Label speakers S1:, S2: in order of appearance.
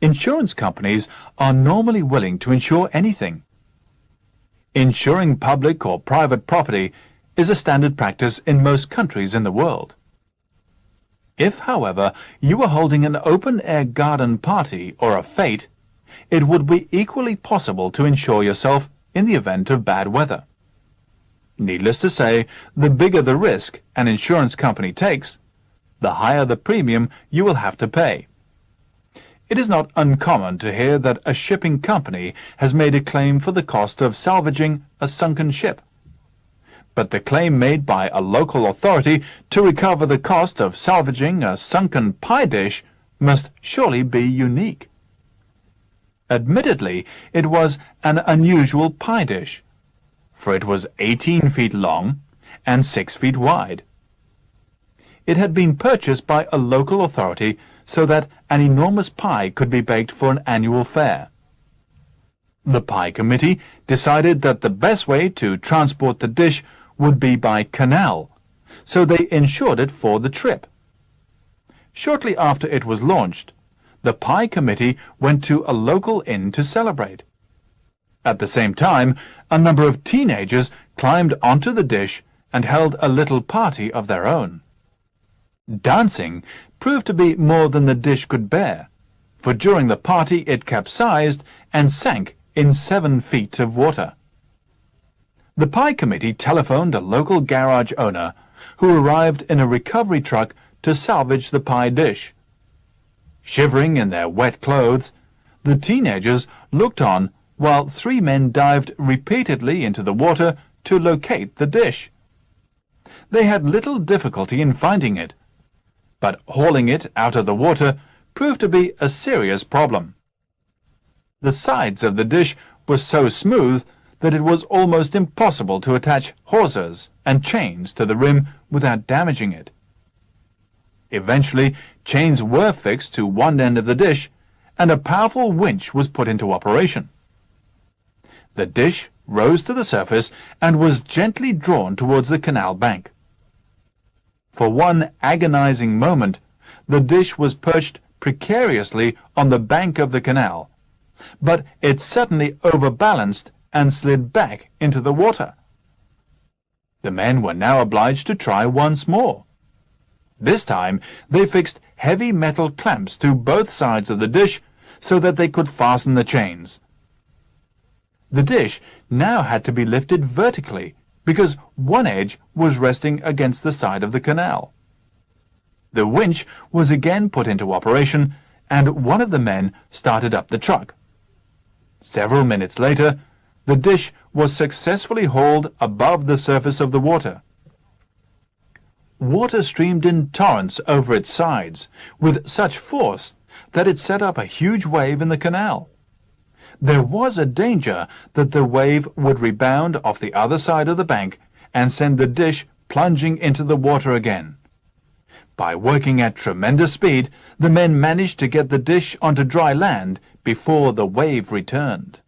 S1: Insurance companies are normally willing to insure anything. Insuring public or private property is a standard practice in most countries in the world. If, however, you were holding an open-air garden party or a fete, it would be equally possible to insure yourself in the event of bad weather. Needless to say, the bigger the risk an insurance company takes, the higher the premium you will have to pay. It is not uncommon to hear that a shipping company has made a claim for the cost of salvaging a sunken ship. But the claim made by a local authority to recover the cost of salvaging a sunken pie dish must surely be unique. Admittedly, it was an unusual pie dish, for it was 18 feet long and 6 feet wide. It had been purchased by a local authority so that an enormous pie could be baked for an annual fair. The pie committee decided that the best way to transport the dish would be by canal, so they insured it for the trip. Shortly after it was launched, the pie committee went to a local inn to celebrate. At the same time, a number of teenagers climbed onto the dish and held a little party of their own. Dancing proved to be more than the dish could bear, for during the party it capsized and sank in 7 feet of water. The pie committee telephoned a local garage owner who arrived in a recovery truck to salvage the pie dish. Shivering in their wet clothes, the teenagers looked on while 3 men dived repeatedly into the water to locate the dish. They had little difficulty in finding it, but hauling it out of the water proved to be a serious problem. The sides of the dish were so smooth that it was almost impossible to attach hawsers and chains to the rim without damaging it. Eventually, chains were fixed to one end of the dish, and a powerful winch was put into operation. The dish rose to the surface and was gently drawn towards the canal bank. For one agonizing moment, the dish was perched precariously on the bank of the canal, but it suddenly overbalanced and slid back into the water. The men were now obliged to try once more. This time they fixed heavy metal clamps to both sides of the dish so that they could fasten the chains. The dish now had to be lifted vertically because one edge was resting against the side of the canal. The winch was again put into operation, and one of the men started up the truck. Several minutes later, the dish was successfully hauled above the surface of the water. Water streamed in torrents over its sides, with such force that it set up a huge wave in the canal. There was a danger that the wave would rebound off the other side of the bank and send the dish plunging into the water again. By working at tremendous speed, the men managed to get the dish onto dry land before the wave returned.